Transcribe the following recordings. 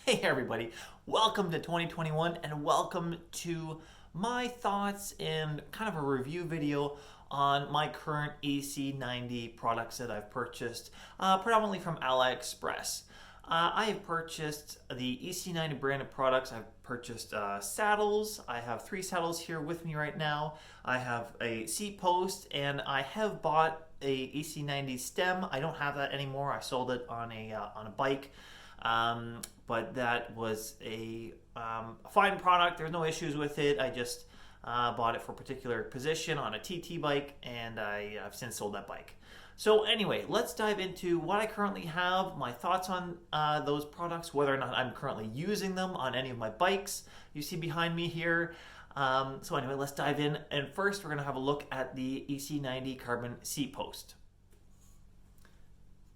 Hey everybody, welcome to 2021 and welcome to my thoughts and kind of a review video on my current EC90 products that I've purchased, predominantly from AliExpress. I have purchased the EC90 branded products. I've purchased saddles. I have 3 saddles here with me right now. I have a seat post and I have bought a EC90 stem. I don't have that anymore. I sold it on a bike. But that was a fine product. There's no issues with it. I just bought it for a particular position on a TT bike, and I've since sold that bike. So anyway, let's dive into what I currently have, my thoughts on those products, whether or not I'm currently using them on any of my bikes you see behind me here. So anyway, let's dive in. And first, we're going to have a look at the EC90 carbon seat post.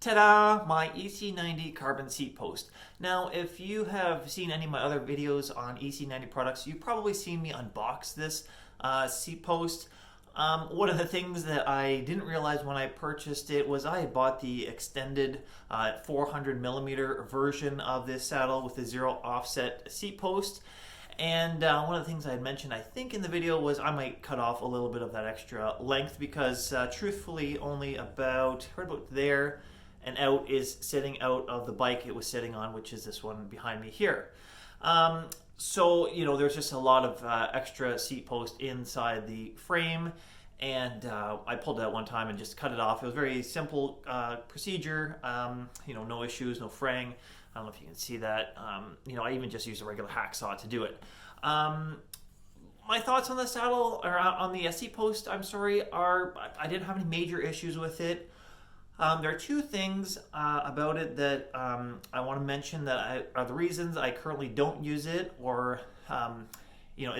Ta-da! My EC90 carbon seat post. Now, if you have seen any of my other videos on EC90 products, you've probably seen me unbox this seat post. One of the things that I didn't realize when I purchased it was I had bought the extended 400 millimeter version of this saddle with the zero offset seat post. And one of the things I had mentioned, I think in the video, was I might cut off a little bit of that extra length because truthfully only about right about there and out is sitting out of the bike it was sitting on, which is this one behind me here. So, you know, there's just a lot of extra seat post inside the frame, and I pulled it out one time and just cut it off. It was a very simple procedure, you know, no issues, no fraying. I don't know if you can see that. You know, I even just used a regular hacksaw to do it. My thoughts on the saddle, or on the seat post, I'm sorry, are I didn't have any major issues with it. There are 2 things about it that I want to mention that are the reasons I currently don't use it, or you know,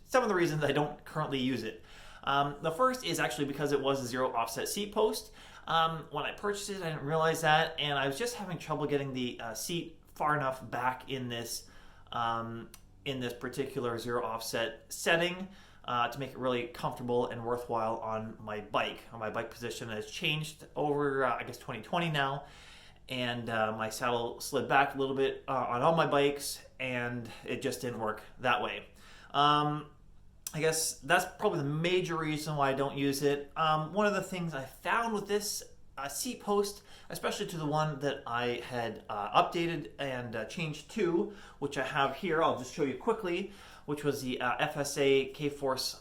some of the reasons I don't currently use it. The first is actually because it was a zero offset seat post. When I purchased it, I didn't realize that, and I was just having trouble getting the seat far enough back in this particular zero offset setting to make it really comfortable and worthwhile on my bike. My bike position has changed over, I guess, 2020 now, and my saddle slid back a little bit on all my bikes, and it just didn't work that way. I guess that's probably the major reason why I don't use it. One of the things I found with this seat post, especially to the one that I had updated and changed to, which I have here, I'll just show you quickly, which was the FSA K-Force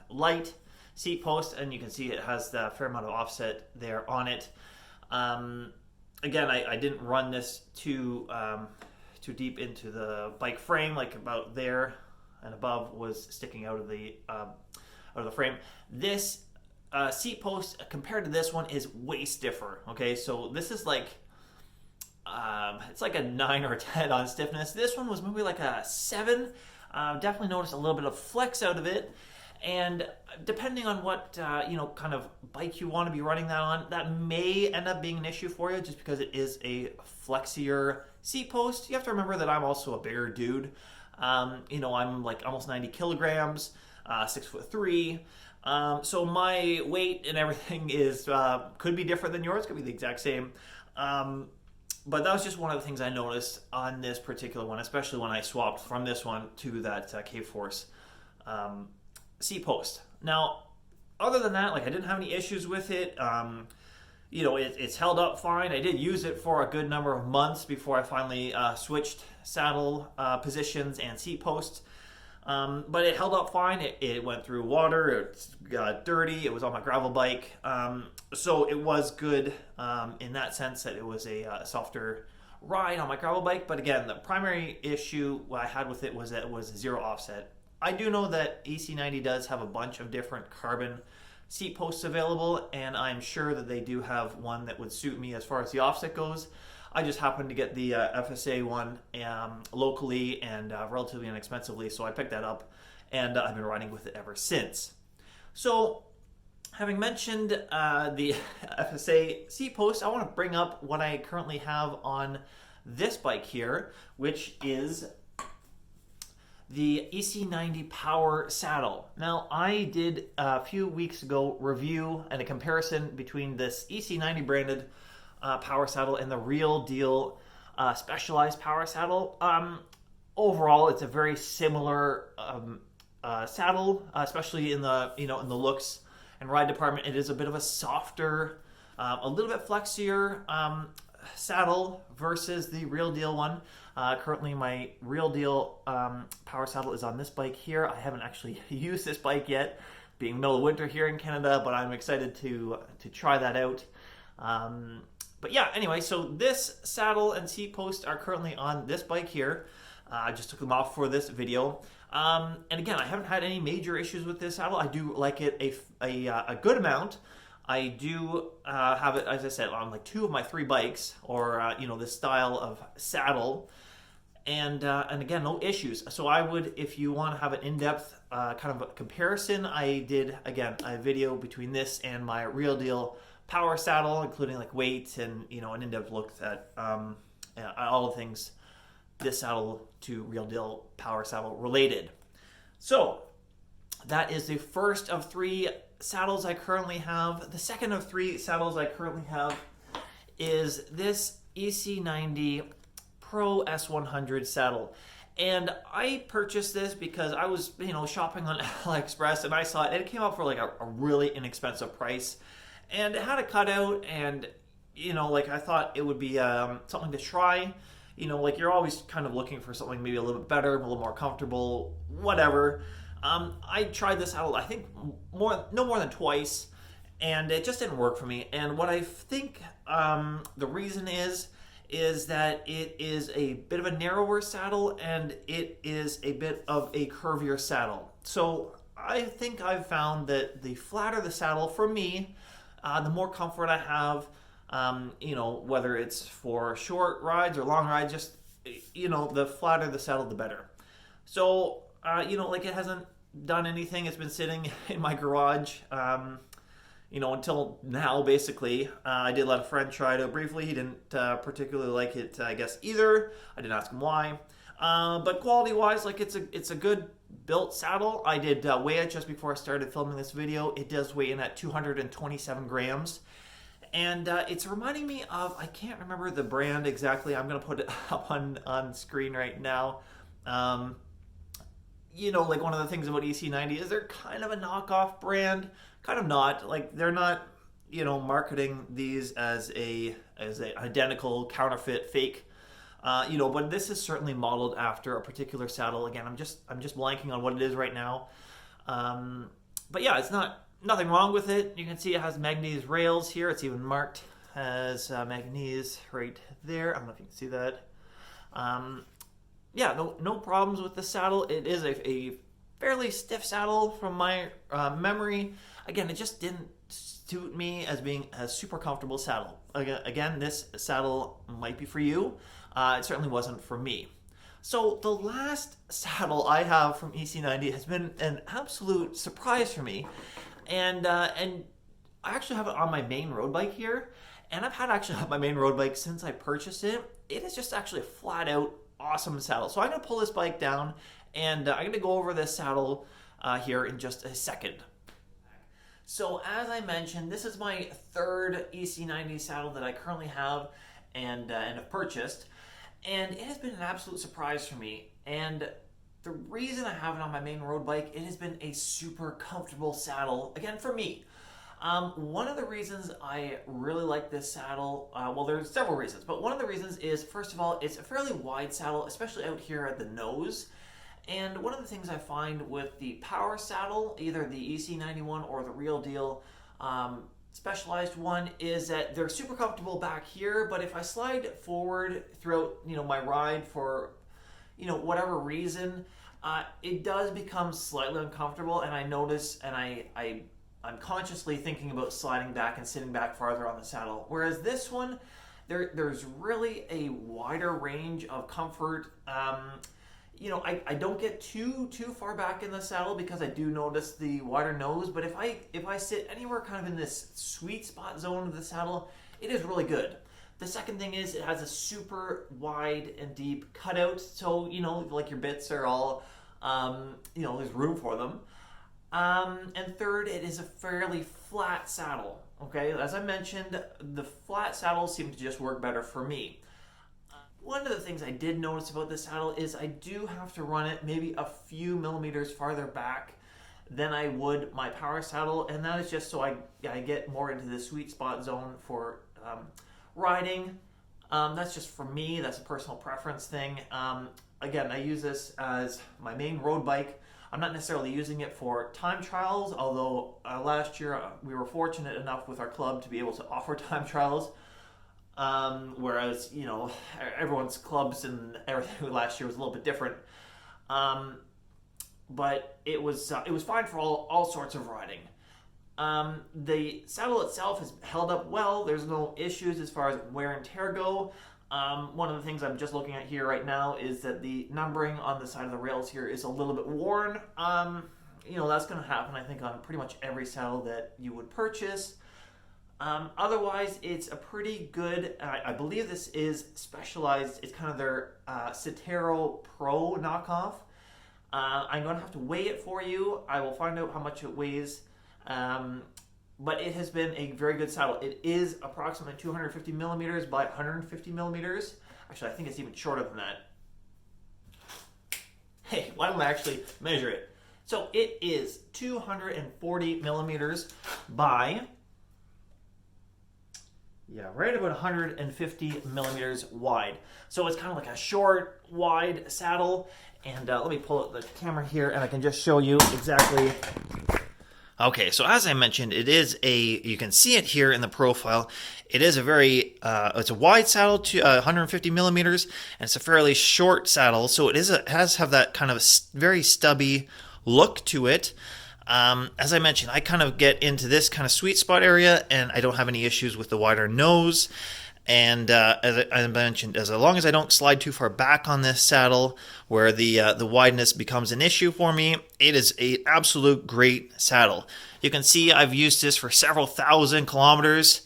light seat post, and you can see it has a fair amount of offset there on it. Again, I didn't run this too deep into the bike frame, like about there and above was sticking out of the frame. This seat post compared to this one is way stiffer. Okay, so this is like it's like a 9 or a 10 on stiffness. This one was maybe like a 7. Definitely noticed a little bit of flex out of it, and depending on what you know, kind of bike you want to be running that on, that may end up being an issue for you, just because it is a flexier seat post. You have to remember that I'm also a bigger dude. You know, I'm like almost 90 kilograms, 6'3". So my weight and everything is could be different than yours, could be the exact same. But that was just one of the things I noticed on this particular one, especially when I swapped from this one to that K-Force seat post. Now, other than that, like, I didn't have any issues with it. You know, it's held up fine. I did use it for a good number of months before I finally switched saddle positions and seat posts. But it held up fine. It went through water, it got dirty, it was on my gravel bike. So it was good in that sense that it was a softer ride on my gravel bike. But again, the primary issue I had with it was that it was zero offset. I do know that EC90 does have a bunch of different carbon seat posts available, and I'm sure that they do have one that would suit me as far as the offset goes. I just happened to get the FSA one locally and relatively inexpensively, so I picked that up, and I've been riding with it ever since. So, having mentioned the FSA seat post, I want to bring up what I currently have on this bike here, which is the EC90 Power Saddle. Now, I did a few weeks ago review and a comparison between this EC90 branded Power Saddle and the real deal Specialized power saddle. Overall, it's a very similar saddle, especially in the in the looks and ride department. It is a bit of a softer, a little bit flexier saddle versus the Real Deal one. Currently, my Real Deal power saddle is on this bike here. I haven't actually used this bike yet, being middle of winter here in Canada, but I'm excited to try that out. But yeah, anyway, so this saddle and seat post are currently on this bike here. I just took them off for this video. And again, I haven't had any major issues with this saddle. I do like it a good amount. I do have it, as I said, on like 2 of my 3 bikes, or this style of saddle. And again, no issues. So I would, if you want to have an in-depth kind of a comparison, I did, again, a video between this and my Real Deal power saddle, including like weight and, an in-depth look at all the things this saddle to Real Deal power saddle related. So that is the first of 3 saddles I currently have. The second of 3 saddles I currently have is this EC90 Pro S100 saddle. And I purchased this because I was, shopping on AliExpress, and I saw it, and it came out for like a really inexpensive price. And it had a cutout, and, I thought it would be something to try. You're always kind of looking for something maybe a little bit better, a little more comfortable, whatever. I tried this out, I think, no more than twice, and it just didn't work for me. And what I think the reason is that it is a bit of a narrower saddle, and it is a bit of a curvier saddle. So I think I've found that the flatter the saddle, for me, the more comfort I have. Whether it's for short rides or long rides, just, the flatter the saddle, the better. So, it hasn't done anything. It's been sitting in my garage, until now, basically. I did let a friend try it out briefly. He didn't particularly like it, I guess, either. I didn't ask him why. But quality-wise, it's a good built saddle. I did weigh it just before I started filming this video. It does weigh in at 227 grams. And it's reminding me of, I can't remember the brand exactly. I'm going to put it up on screen right now. One of the things about EC90 is they're kind of a knockoff brand. Kind of not. They're not, marketing these as a identical counterfeit fake. But this is certainly modeled after a particular saddle. Again, I'm just blanking on what it is right now. But yeah, it's nothing wrong with it. You can see it has manganese rails here. It's even marked as manganese right there. I don't know if you can see that. No problems with the saddle. It is a fairly stiff saddle from my memory. Again, it just didn't suit me as being a super comfortable saddle. Again, this saddle might be for you. It certainly wasn't for me. So the last saddle I have from EC90 has been an absolute surprise for me. And I actually have it on my main road bike here, and I've had my main road bike since I purchased it. It is just actually a flat out awesome saddle. So I'm going to pull this bike down, and I'm going to go over this saddle here in just a second. So as I mentioned, this is my 3rd EC90 saddle that I currently have and have purchased, and it has been an absolute surprise for me. And the reason I have it on my main road bike, it has been a super comfortable saddle, again, for me. One of the reasons I really like this saddle, there's several reasons, but one of the reasons is, first of all, it's a fairly wide saddle, especially out here at the nose. And one of the things I find with the power saddle, either the EC91 or the Real Deal specialized one, is that they're super comfortable back here, but if I slide forward throughout, my ride for whatever reason, it does become slightly uncomfortable, and I notice, and I'm consciously thinking about sliding back and sitting back farther on the saddle. Whereas this one, there's really a wider range of comfort. I don't get too far back in the saddle because I do notice the wider nose, but if I sit anywhere kind of in this sweet spot zone of the saddle, it is really good. The second thing is it has a super wide and deep cutout, so your bits are all there's room for them. And third, it is a fairly flat saddle. Okay, as I mentioned, the flat saddles seem to just work better for me. One of the things I did notice about this saddle is I do have to run it maybe a few millimeters farther back than I would my power saddle, and that is just so I get more into the sweet spot zone for riding. That's just for me, that's a personal preference thing. Again, I use this as my main road bike. I'm not necessarily using it for time trials, although last year we were fortunate enough with our club to be able to offer time trials. Whereas, you know, everyone's clubs and everything last year was a little bit different. But it was fine for all sorts of riding. The saddle itself has held up well. There's no issues as far as wear and tear go. One of the things I'm just looking at here right now is that the numbering on the side of the rails here is a little bit worn. You know, that's going to happen, I think, on pretty much every saddle that you would purchase. Otherwise, it's a pretty good, I believe this is Specialized. It's kind of their Sitero Pro knockoff. I'm going to have to weigh it for you. I will find out how much it weighs. But it has been a very good saddle. It is approximately 250 millimeters by 150 millimeters. Actually, I think it's even shorter than that. Hey, why don't I actually measure it? So it is 240 millimeters by, right about 150 millimeters wide. So it's kind of like a short, wide saddle. And let me pull out the camera here and I can just show you exactly. Okay, so as I mentioned, it is you can see it here in the profile. It is a very, it's a wide saddle to 150 millimeters, and it's a fairly short saddle. So it has that kind of very stubby look to it. As I mentioned, I kind of get into this kind of sweet spot area, and I don't have any issues with the wider nose. And as I mentioned, as long as I don't slide too far back on this saddle where the wideness becomes an issue for me, it is an absolute great saddle. You can see I've used this for several thousand kilometers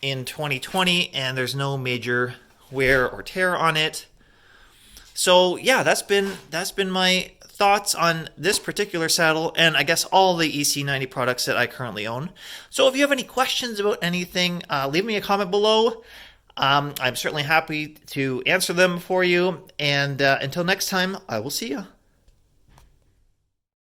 in 2020, and there's no major wear or tear on it. So yeah, that's been my thoughts on this particular saddle, and I guess all the EC90 products that I currently own. So if you have any questions about anything, leave me a comment below. I'm certainly happy to answer them for you, and until next time, I will see you.